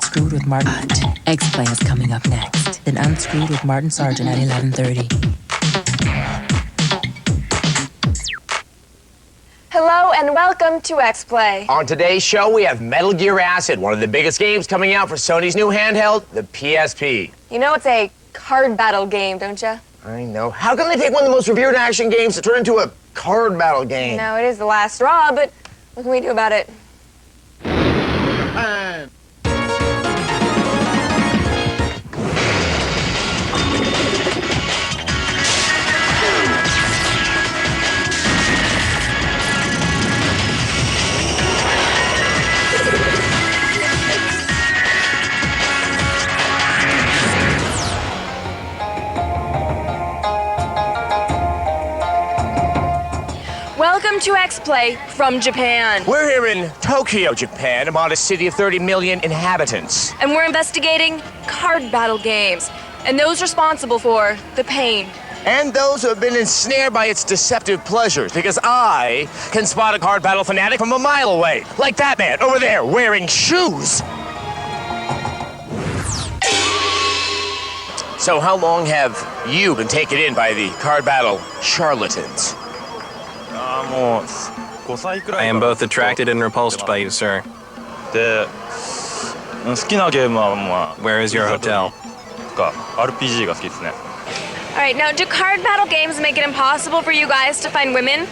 Unscrewed with Martin. X-Play is coming up next. Then Unscrewed with Martin Sargent at 11:30. Hello and welcome to X-Play. On today's show, we have Metal Gear Acid, one of the biggest games coming out for Sony's new handheld, the PSP. You know it's a card battle game, don't you? I know. How can they take one of the most revered action games to turn into a card battle game? No, it is the last straw, but what can we do about it? Welcome to X-Play from Japan. We're here in Tokyo, Japan, about a city of 30 million inhabitants. And we're investigating card battle games and those responsible for the pain. And those who have been ensnared by its deceptive pleasures, because I can spot a card battle fanatic from a mile away, like that man over there wearing shoes. So how long have you been taken in by the card battle charlatans? I am both attracted and repulsed by you, sir. Where is your hotel? All right, now do card battle games make it impossible for you guys to find women?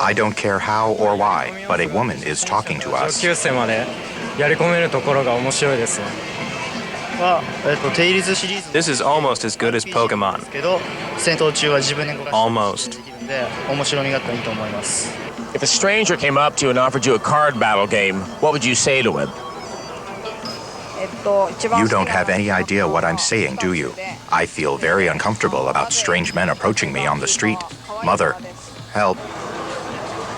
I don't care how or why, but a woman is talking to us. This is almost as good as Pokemon. Almost. If a stranger came up to you and offered you a card battle game, what would you say to him? You don't have any idea what I'm saying, do you? I feel very uncomfortable about strange men approaching me on the street. Mother, help.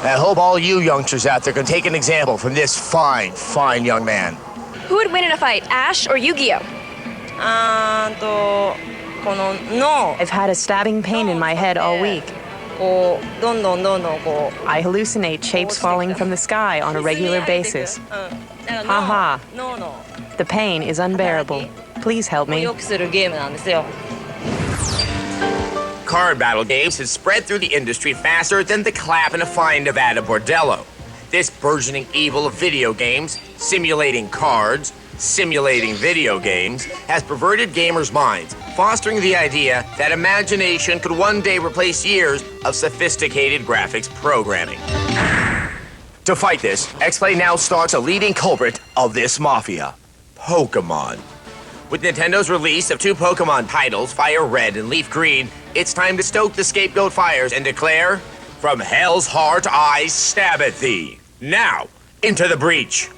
I hope all you youngsters out there can take an example from this fine, fine young man. Who would win in a fight, Ash or Yu-Gi-Oh? I've had a stabbing pain in my head all week. I hallucinate shapes falling from the sky on a regular basis. Haha. The pain is unbearable. Please help me. Card battle games has spread through the industry faster than the clap in a fine Nevada bordello. This burgeoning evil of video games, simulating cards, simulating video games, has perverted gamers' minds, fostering the idea that imagination could one day replace years of sophisticated graphics programming. To fight this, X-Play now stalks a leading culprit of this mafia, Pokemon. With Nintendo's release of two Pokemon titles, Fire Red and Leaf Green, it's time to stoke the scapegoat fires and declare, from hell's heart I stab at thee. Now, into the breach.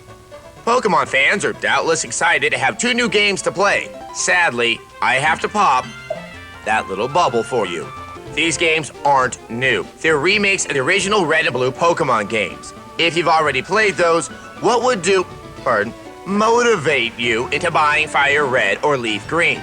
Pokemon fans are doubtless excited to have two new games to play. Sadly, I have to pop that little bubble for you. These games aren't new. They're remakes of the original Red and Blue Pokemon games. If you've already played those, what would motivate you into buying Fire Red or Leaf Green?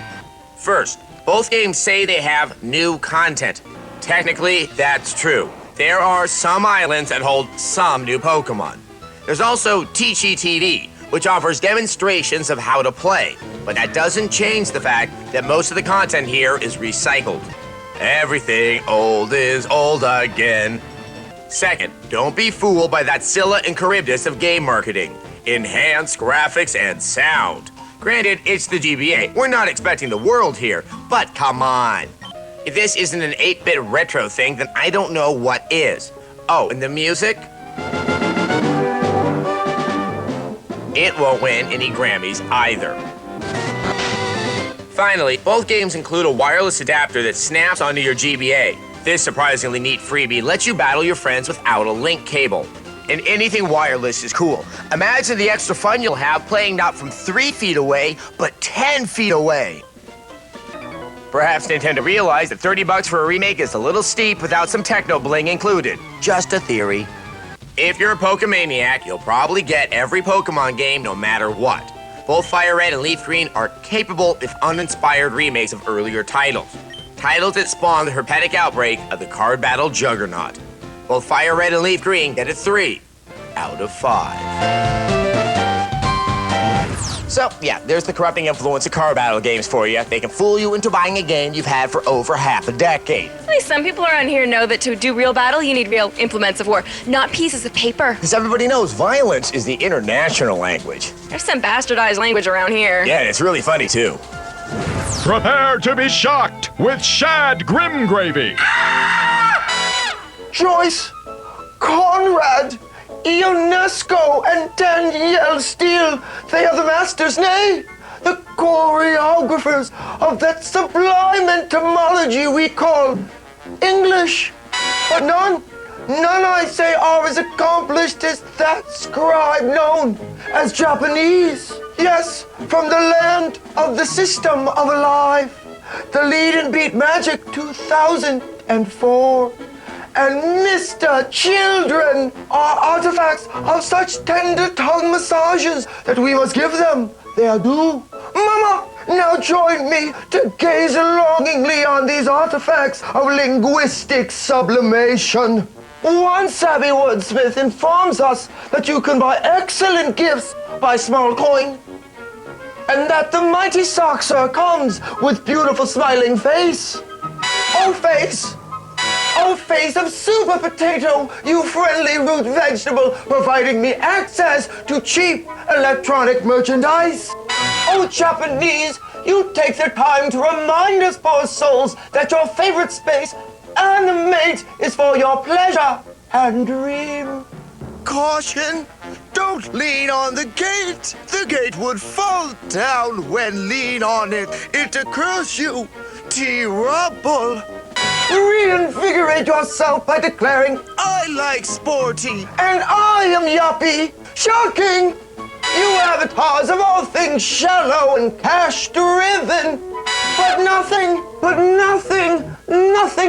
First, both games say they have new content. Technically, that's true. There are some islands that hold some new Pokemon. There's also Teachy TV, which offers demonstrations of how to play, but that doesn't change the fact that most of the content here is recycled. Everything old is old again. Second, don't be fooled by that Scylla and Charybdis of game marketing. Enhanced graphics and sound. Granted, it's the GBA. We're not expecting the world here, but come on. If this isn't an 8-bit retro thing, then I don't know what is. Oh, and the music? It won't win any Grammys either. Finally, both games include a wireless adapter that snaps onto your GBA. This surprisingly neat freebie lets you battle your friends without a link cable. And anything wireless is cool. Imagine the extra fun you'll have playing not from 3 feet away, but 10 feet away. Perhaps Nintendo realized that $30 for a remake is a little steep without some techno bling included. Just a theory. If you're a Pokemaniac, you'll probably get every Pokemon game no matter what. Both Fire Red and Leaf Green are capable, if uninspired, remakes of earlier titles. Titles that spawned the herpetic outbreak of the card battle juggernaut. Both Fire Red and Leaf Green get a 3 out of 5. So, yeah, there's the corrupting influence of car battle games for you. They can fool you into buying a game you've had for over half a decade. At least some people around here know that to do real battle, you need real implements of war, not pieces of paper. Because everybody knows violence is the international language. There's some bastardized language around here. Yeah, and it's really funny, too. Prepare to be shocked with Shad Grimgravy. Joyce, Conrad, Ionesco, and Danielle Steele, they are the masters, nay, the choreographers of that sublime entomology we call English. But none, I say, are as accomplished as that scribe known as Japanese. Yes, from the land of the system of life, the lead and beat magic 2004. And Mr. Children are artifacts of such tender tongue massages that we must give them their due. Mama, now join me to gaze longingly on these artifacts of linguistic sublimation. One savvy wordsmith informs us that you can buy excellent gifts by small coin, and that the mighty Soxer comes with beautiful smiling face. Oh, face of super potato, you friendly root vegetable, providing me access to cheap electronic merchandise. Oh, Japanese, you take the time to remind us poor souls that your favorite space, animate, is for your pleasure and dream. Caution, don't lean on the gate. The gate would fall down when lean on it. It occurs you, T-Rubble. Reinvigorate yourself by declaring, I like sporty, and I am yuppie. Shocking! You avatars of all things shallow and cash-driven. But nothing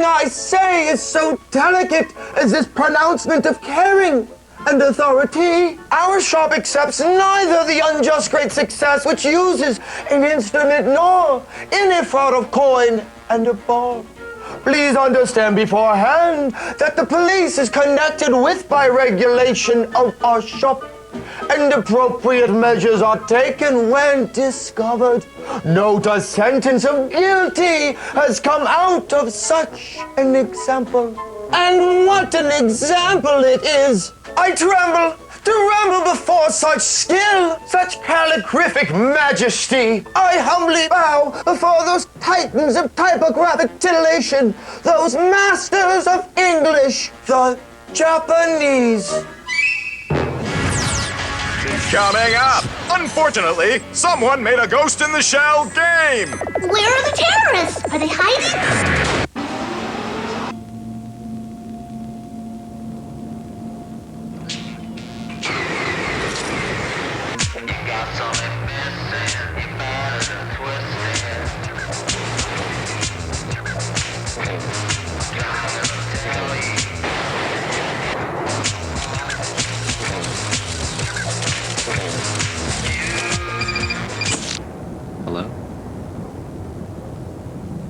I say is so delicate as this pronouncement of caring and authority. Our shop accepts neither the unjust great success which uses an instrument nor any fraud of coin and a ball. Please understand beforehand that the police is connected with by regulation of our shop, and appropriate measures are taken when discovered. Note a sentence of guilty has come out of such an example. And what an example it is! I tremble before such skill, such calligraphic majesty. I humbly bow before those titans of typographic titillation, those masters of English, the Japanese. Coming up, unfortunately, someone made a Ghost in the Shell game. Where are the terrorists? Are they hiding?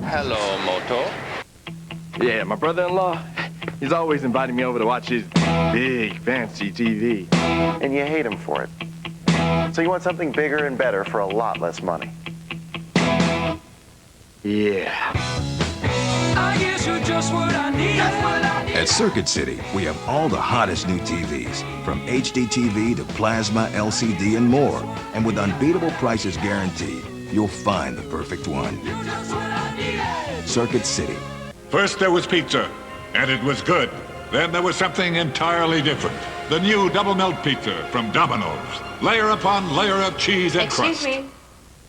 Hello, Moto. Yeah, my brother-in-law, he's always inviting me over to watch his big, fancy TV. And you hate him for it. So you want something bigger and better for a lot less money. Yeah. I guess you're just what I need. At Circuit City, we have all the hottest new TVs, from HD TV to plasma, LCD, and more. And with unbeatable prices guaranteed, you'll find the perfect one. Circuit City. First there was pizza, and it was good. Then there was something entirely different. The new double melt pizza from Domino's. Layer upon layer of cheese and crust. Excuse me,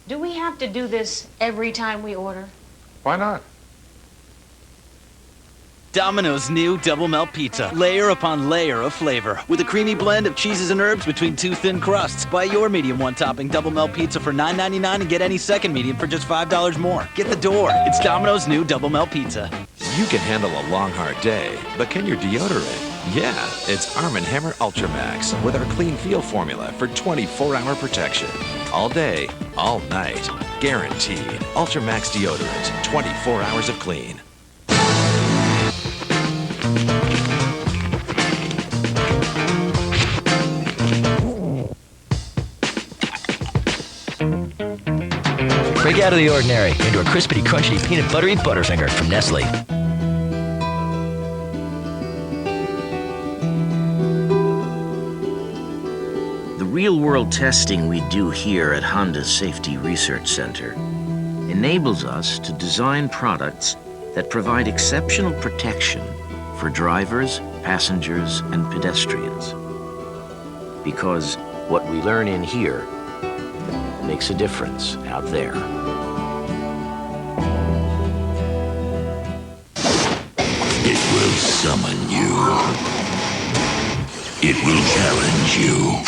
do we have to do this every time we order? Why not? Domino's new double melt pizza. Layer upon layer of flavor. With a creamy blend of cheeses and herbs between two thin crusts. Buy your medium one-topping double melt pizza for $9.99 and get any second medium for just $5 more. Get the door. It's Domino's new double melt pizza. You can handle a long, hard day, but can your deodorant? Yeah, it's Arm & Hammer Ultra Max with our Clean Feel formula for 24-hour protection. All day, all night. Guaranteed. Ultra Max deodorant. 24 hours of clean. Break out of the ordinary into a crispity, crunchy, peanut buttery Butterfinger from Nestle. The real-world testing we do here at Honda's Safety Research Center enables us to design products that provide exceptional protection for drivers, passengers, and pedestrians. Because what we learn in here makes a difference out there. It will summon you. It will challenge you.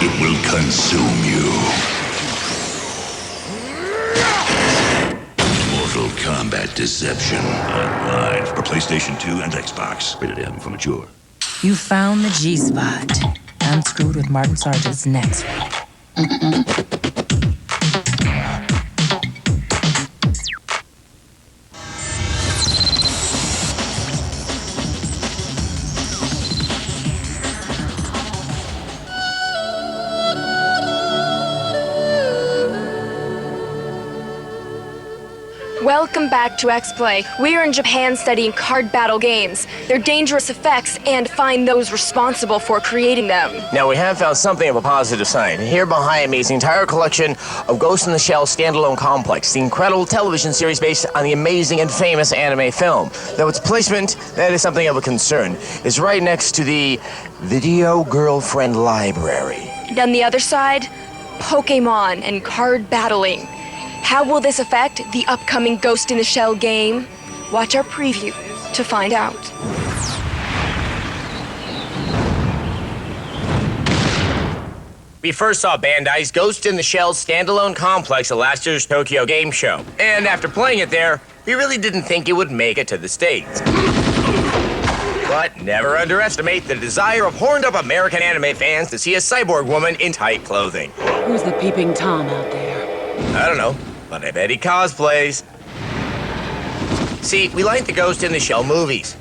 It will consume you. Mortal Kombat Deception online for PlayStation 2 and Xbox. Rated M for mature. You found the G-spot. Unscrewed with Martin Sargent's next. Welcome back to X-Play. We are in Japan studying card battle games, their dangerous effects, and find those responsible for creating them. Now, we have found something of a positive sign. Here behind me is the entire collection of Ghost in the Shell Standalone Complex, the incredible television series based on the amazing and famous anime film. Though its placement, that is something of a concern, is right next to the Video Girlfriend Library. And on the other side, Pokemon and card battling. How will this affect the upcoming Ghost in the Shell game? Watch our preview to find out. We first saw Bandai's Ghost in the Shell Standalone Complex at last year's Tokyo Game Show. And after playing it there, we really didn't think it would make it to the States. But never underestimate the desire of horned-up American anime fans to see a cyborg woman in tight clothing. Who's the peeping Tom out there? I don't know, but I bet he cosplays. See, we like the Ghost in the Shell movies.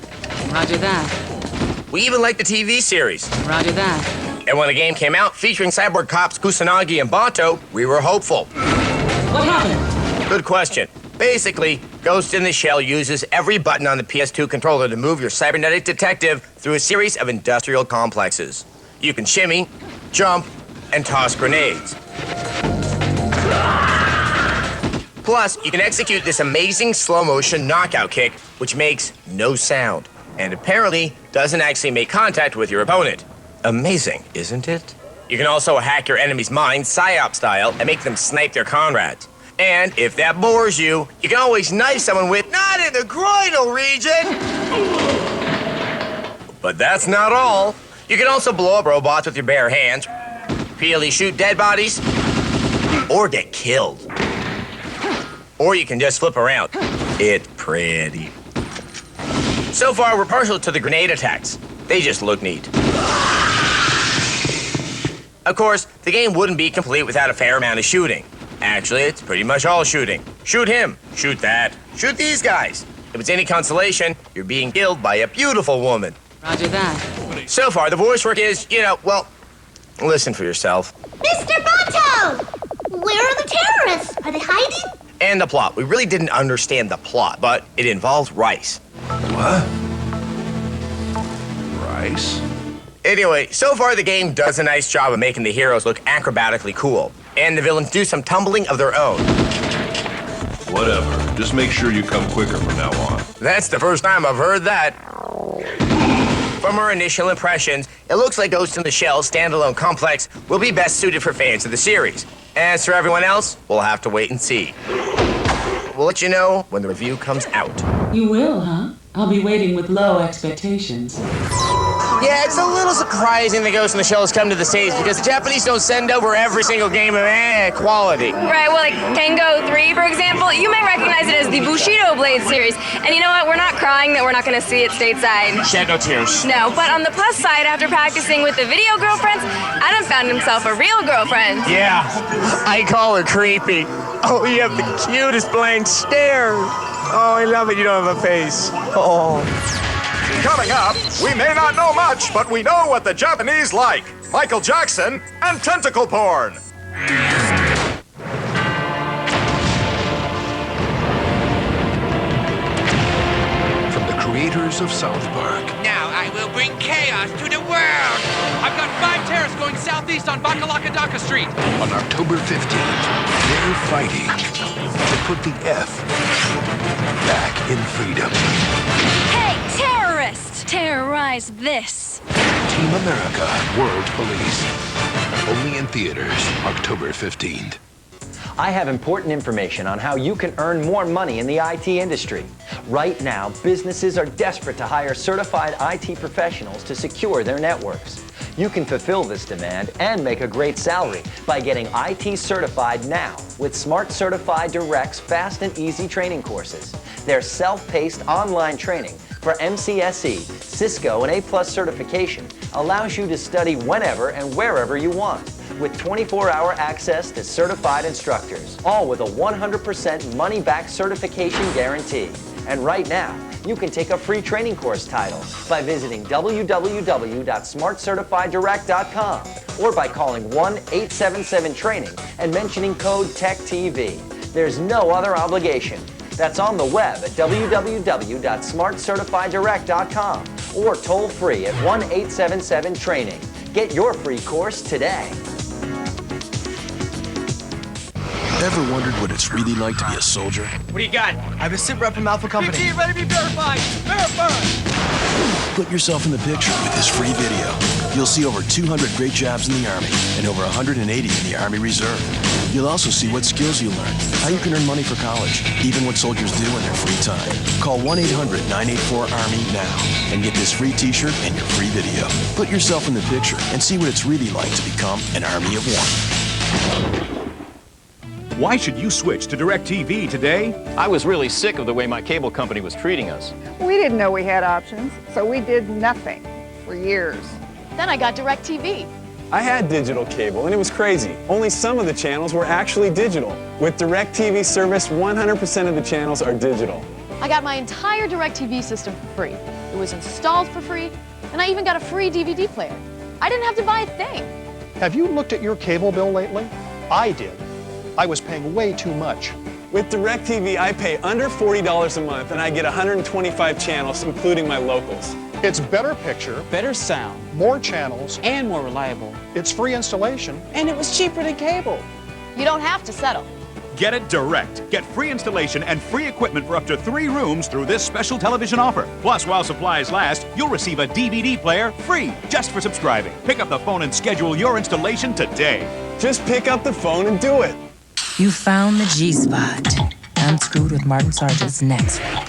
Roger that. We even like the TV series. Roger that. And when the game came out featuring cyborg cops Kusanagi and Bato, we were hopeful. What happened? Good question. Basically, Ghost in the Shell uses every button on the PS2 controller to move your cybernetic detective through a series of industrial complexes. You can shimmy, jump, and toss grenades. Plus, you can execute this amazing slow-motion knockout kick, which makes no sound, and apparently doesn't actually make contact with your opponent. Amazing, isn't it? You can also hack your enemy's mind, PSYOP style, and make them snipe their comrades. And if that bores you, you can always knife someone with, not in the groinal region! But that's not all. You can also blow up robots with your bare hands, repeatedly shoot dead bodies, or get killed. Or you can just flip around. It's pretty. So far, we're partial to the grenade attacks. They just look neat. Of course, the game wouldn't be complete without a fair amount of shooting. Actually, it's pretty much all shooting. Shoot him, shoot that, shoot these guys. If it's any consolation, you're being killed by a beautiful woman. Roger that. So far, the voice work is, well, listen for yourself. Mr. Bato! Where are the terrorists? Are they hiding? And the plot. We really didn't understand the plot, but it involves rice. What? Rice? Anyway, so far the game does a nice job of making the heroes look acrobatically cool, and the villains do some tumbling of their own. Whatever. Just make sure you come quicker from now on. That's the first time I've heard that. From our initial impressions, it looks like Ghost in the Shell Standalone Complex will be best suited for fans of the series. As for everyone else, we'll have to wait and see. We'll let you know when the review comes out. You will, huh? I'll be waiting with low expectations. Yeah, it's a little surprising that Ghost in the Shell has come to the States because the Japanese don't send over every single game of quality. Right, well, like Kengo 3, for example, you may recognize it as the Bushido Blade series. And you know what? We're not crying that we're not going to see it stateside. Shed no tears. No, but on the plus side, after practicing with the video girlfriends, Adam found himself a real girlfriend. Yeah, I call her creepy. Oh, you have the cutest blank stare. Oh, I love it. You don't have a face. Oh. Coming up, we may not know much, but we know what the Japanese like. Michael Jackson and tentacle porn. From the creators of South Park. Now I will bring chaos to the world. I've got 5 terrorists going southeast on Bakalakadaka Street. On October 15th, they're fighting to put the F back in freedom. Hey, terrorists! Terrorize this. Team America, World Police. Only in theaters, October 15th. I have important information on how you can earn more money in the IT industry. Right now, businesses are desperate to hire certified IT professionals to secure their networks. You can fulfill this demand and make a great salary by getting IT certified now with Smart Certified Direct's fast and easy training courses. Their self-paced online training for MCSE, Cisco, and A+ certification allows you to study whenever and wherever you want, with 24-hour access to certified instructors, all with a 100% money-back certification guarantee. And right now, you can take a free training course title by visiting www.smartcertifieddirect.com or by calling 1-877-TRAINING and mentioning code TECHTV. There's no other obligation. That's on the web at www.smartcertifieddirect.com or toll free at 1-877-TRAINING. Get your free course today. Ever wondered what it's really like to be a soldier? What do you got? I'm a sit rep from Alpha Company. BT, ready to be verified. Verified. Put yourself in the picture with this free video. You'll see over 200 great jobs in the Army and over 180 in the Army Reserve. You'll also see what skills you learn, how you can earn money for college, even what soldiers do in their free time. Call 1-800-984-ARMY now and get this free t-shirt and your free video. Put yourself in the picture and see what it's really like to become an Army of One. Why should you switch to DirecTV today? I was really sick of the way my cable company was treating us. We didn't know we had options, so we did nothing for years. Then I got DirecTV. I had digital cable, and it was crazy. Only some of the channels were actually digital. With DirecTV service, 100% of the channels are digital. I got my entire DirecTV system for free. It was installed for free, and I even got a free DVD player. I didn't have to buy a thing. Have you looked at your cable bill lately? I did. I was paying way too much. With DirecTV, I pay under $40 a month, and I get 125 channels, including my locals. It's better picture, better sound, more channels, and more reliable. It's free installation, and it was cheaper than cable. You don't have to settle. Get it direct. Get free installation and free equipment for up to 3 rooms through this special television offer. Plus, while supplies last, you'll receive a DVD player free just for subscribing. Pick up the phone and schedule your installation today. Just pick up the phone and do it. You found the G-spot. Unscrewed with Martin Sargent's next week.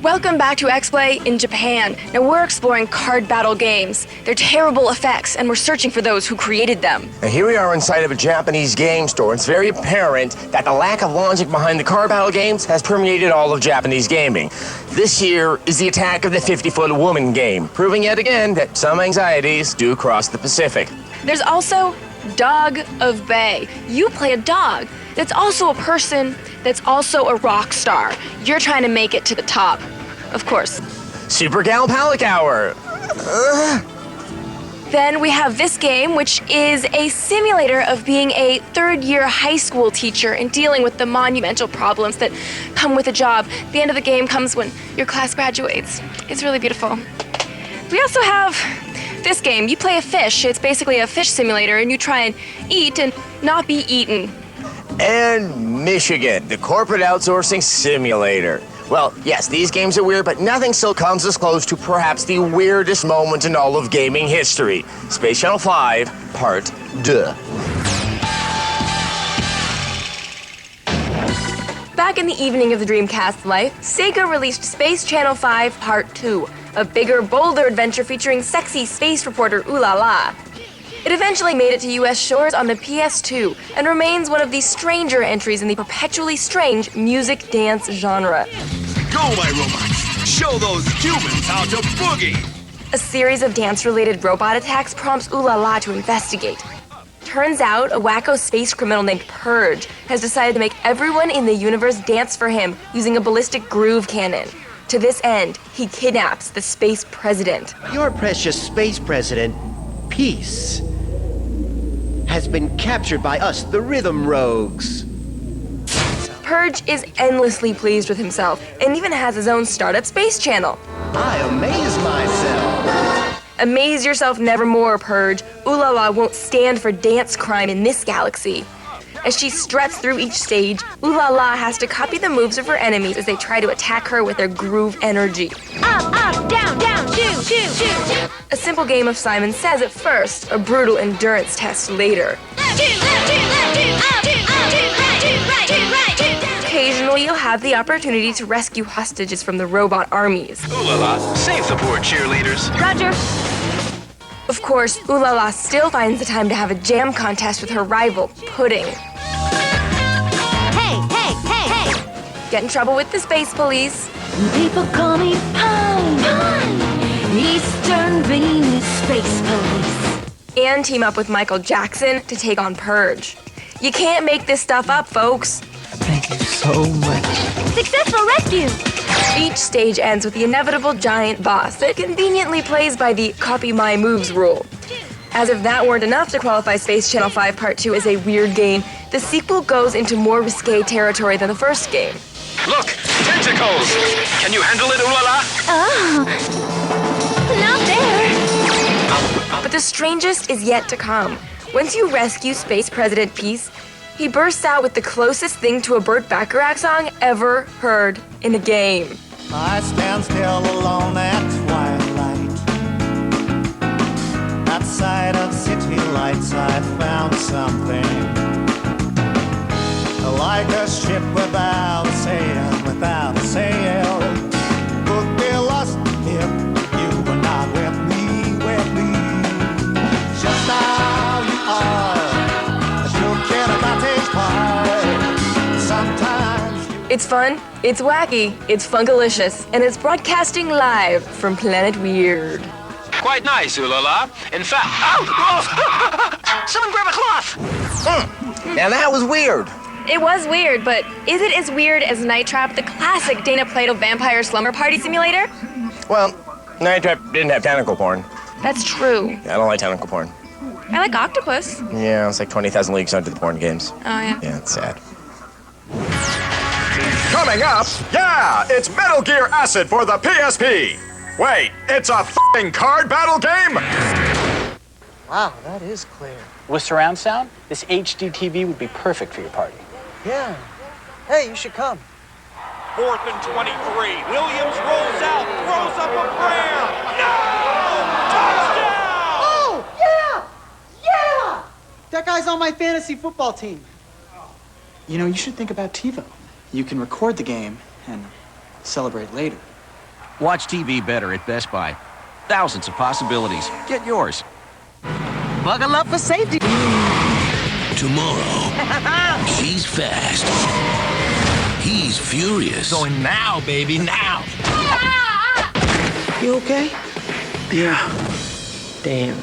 Welcome back to X-Play in Japan. Now we're exploring card battle games, their terrible effects, and we're searching for those who created them. Now here we are inside of a Japanese game store. It's very apparent that the lack of logic behind the card battle games has permeated all of Japanese gaming. This here is the Attack of the 50-Foot Woman game, proving yet again that some anxieties do cross the Pacific. There's also Dog of Bay. You play a dog that's also a person that's also a rock star. You're trying to make it to the top. Of course. Super Gal Palic Hour. Then we have this game, which is a simulator of being a third-year high school teacher and dealing with the monumental problems that come with a job. The end of the game comes when your class graduates. It's really beautiful. We also have this game. You play a fish. It's basically a fish simulator, and you try and eat and not be eaten. And Michigan, the corporate outsourcing simulator. Well, yes, these games are weird, but nothing still comes as close to perhaps the weirdest moment in all of gaming history. Space Channel 5, Part 2. Back in the evening of the Dreamcast's life, Sega released Space Channel 5 Part 2, a bigger, bolder adventure featuring sexy space reporter Ooh La La. It eventually made it to US shores on the PS2 and remains one of the stranger entries in the perpetually strange music dance genre. Go, my robots! Show those humans how to boogie! A series of dance-related robot attacks prompts Ooh La La to investigate. Turns out, a wacko space criminal named Purge has decided to make everyone in the universe dance for him using a ballistic groove cannon. To this end, he kidnaps the space president. Your precious space president, Peace, has been captured by us, the Rhythm Rogues. Purge is endlessly pleased with himself and even has his own startup space channel. I amaze myself. Amaze yourself nevermore, Purge. Ooh La La won't stand for dance crime in this galaxy. As she struts through each stage, Ooh La La has to copy the moves of her enemies as they try to attack her with their groove energy. Up, down, down, shoot, shoot, shoot, shoot. A simple game of Simon Says at first, a brutal endurance test later. Occasionally, you'll have the opportunity to rescue hostages from the robot armies. Ooh la la, save the poor cheerleaders. Roger. Of course, Ooh La La still finds the time to have a jam contest with her rival, Pudding. Hey, hey, hey, hey. Get in trouble with the space police. People call me Pine. Eastern Venus Space Police. And team up with Michael Jackson to take on Purge. You can't make this stuff up, folks. Thank you so much. Successful rescue. Each stage ends with the inevitable giant boss that conveniently plays by the copy my moves rule. As if that weren't enough to qualify Space Channel 5 Part 2 as a weird game, the sequel goes into more risque territory than the first game. Look, tentacles! Can you handle it, ooh la la? Oh, not there. But the strangest is yet to come. Once you rescue Space President Peace, he bursts out with the closest thing to a Burt Bacharach song ever heard in a game. I stand still alone at twilight. Outside of city lights I found something like a ship without a sail, without a sail. Could be lost if you were not with me, with me. Just how you are, as you can advantage part. Sometimes It's fun, it's wacky, it's funkalicious, and it's broadcasting live from Planet Weird. Quite nice, ooh la la. In fact, someone grab a cloth! Now that was weird. It was weird, but is it as weird as Night Trap, the classic Dana Plato vampire slumber party simulator? Well, Night Trap didn't have tentacle porn. That's true. I don't like tentacle porn. I like octopus. Yeah, it's like 20,000 Leagues Under the Porn games. Oh, yeah. Yeah, it's sad. Coming up, yeah, it's Metal Gear Acid for the PSP. Wait, it's a f***ing card battle game? Wow, that is clear. With surround sound, this HD TV would be perfect for your party. Yeah. Hey, you should come. 4th and 23. Williams rolls out, throws up a prayer. No! Touchdown! Oh, yeah! Yeah! That guy's on my fantasy football team. You know, you should think about TiVo. You can record the game and celebrate later. Watch TV better at Best Buy. Thousands of possibilities. Get yours. Buckle up for safety. Tomorrow, she's fast. He's furious. Going now, baby, now! You okay? Yeah. Damn.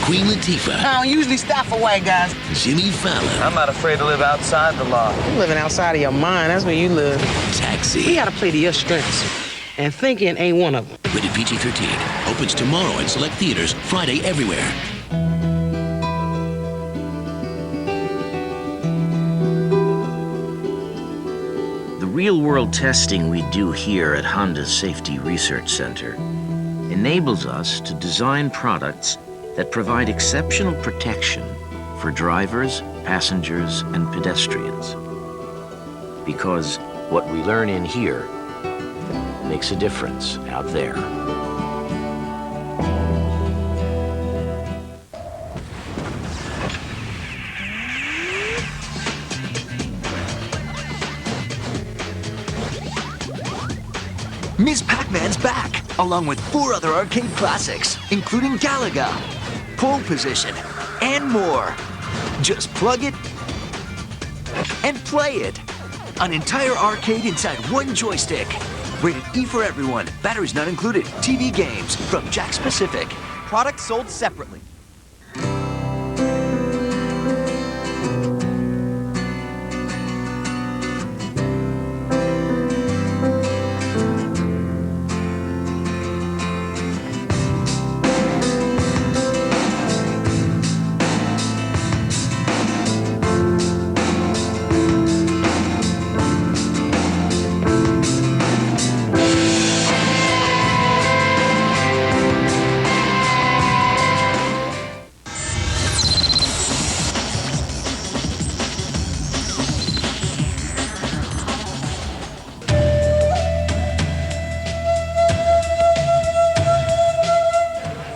Queen Latifah. I don't usually stop for white guys. Jimmy Fallon. I'm not afraid to live outside the law. You're living outside of your mind. That's where you live. Taxi. We gotta play to your strengths. And thinking ain't one of them. Rated PG-13. Opens tomorrow in select theaters, Friday everywhere. The real-world testing we do here at Honda's Safety Research Center enables us to design products that provide exceptional protection for drivers, passengers, and pedestrians. Because what we learn in here makes a difference out there. Ms. Pac-Man's back, along with 4 other arcade classics, including Galaga, Pole Position, and more. Just plug it and play it. An entire arcade inside one joystick. Rated E for everyone. Batteries not included. TV games from Jakks Pacific. Products sold separately.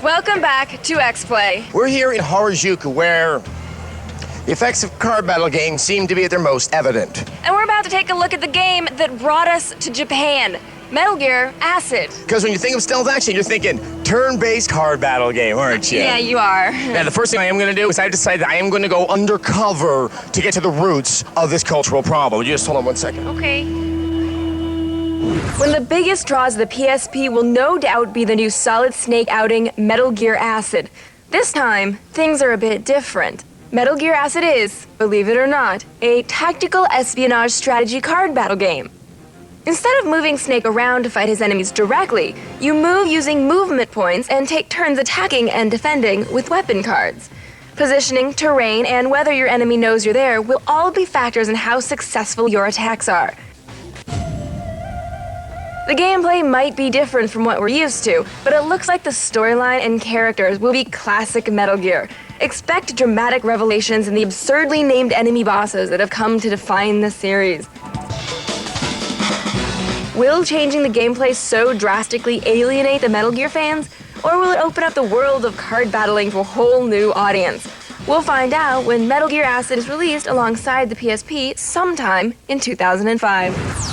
Welcome back to X-Play. We're here in Harajuku, where the effects of card battle games seem to be at their most evident. And we're about to take a look at the game that brought us to Japan, Metal Gear Acid. Because when you think of stealth action, you're thinking turn-based card battle game, aren't you? Yeah, you are. Now, the first thing I am going to do is I've decided I am going to go undercover to get to the roots of this cultural problem. You just hold on 1 second. Okay. One of the biggest draws of the PSP will no doubt be the new Solid Snake outing, Metal Gear Acid. This time, things are a bit different. Metal Gear Acid is, believe it or not, a tactical espionage strategy card battle game. Instead of moving Snake around to fight his enemies directly, you move using movement points and take turns attacking and defending with weapon cards. Positioning, terrain, and whether your enemy knows you're there will all be factors in how successful your attacks are. The gameplay might be different from what we're used to, but it looks like the storyline and characters will be classic Metal Gear. Expect dramatic revelations in the absurdly named enemy bosses that have come to define the series. Will changing the gameplay so drastically alienate the Metal Gear fans, or will it open up the world of card battling to a whole new audience? We'll find out when Metal Gear Acid is released alongside the PSP sometime in 2005.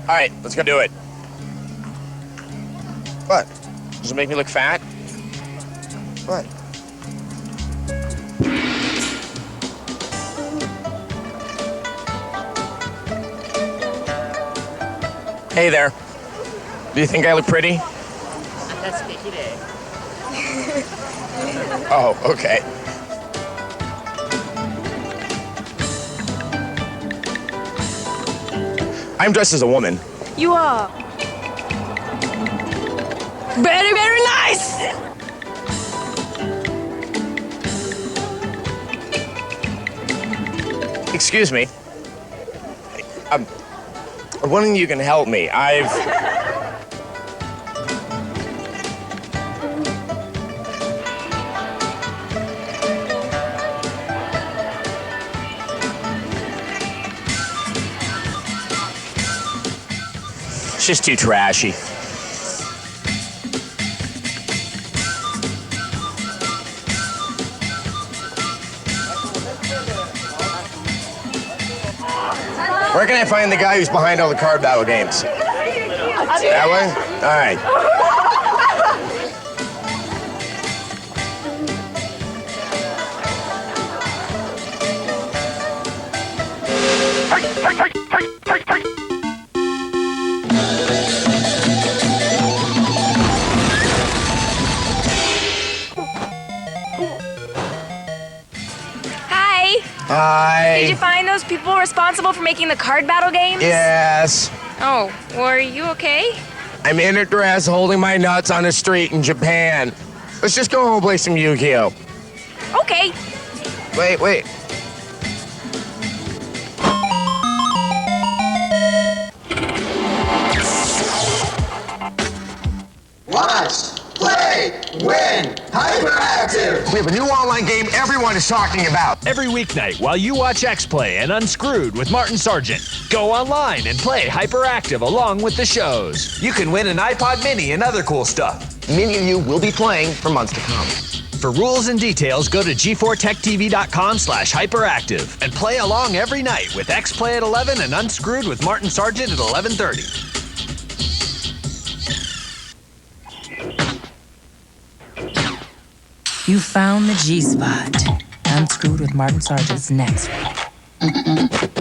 All right, let's go do it. What? Does it make me look fat? What? Hey there. Do you think I look pretty? Oh, okay. I'm dressed as a woman. You are. Very, very nice! Excuse me. I'm wondering if you can help me. It's just too trashy. Where can I find the guy who's behind all the card battle games? That way? All right. Hi. Did you find those people responsible for making the card battle games? Yes. Oh, well, are you okay? I'm in a dress holding my nuts on a street in Japan. Let's just go home and play some Yu-Gi-Oh. Okay. Wait. Watch, play, win, hyperactive! We have a new online game everyone is talking about. Every weeknight while you watch X-Play and Unscrewed with Martin Sargent, go online and play Hyperactive along with the shows. You can win an iPod Mini and other cool stuff. Many of you will be playing for months to come. For rules and details, go to g4techtv.com/hyperactive and play along every night with X-Play at 11 and Unscrewed with Martin Sargent at 11:30. You found the G-spot. Unscrewed with Martin Sargent's next week.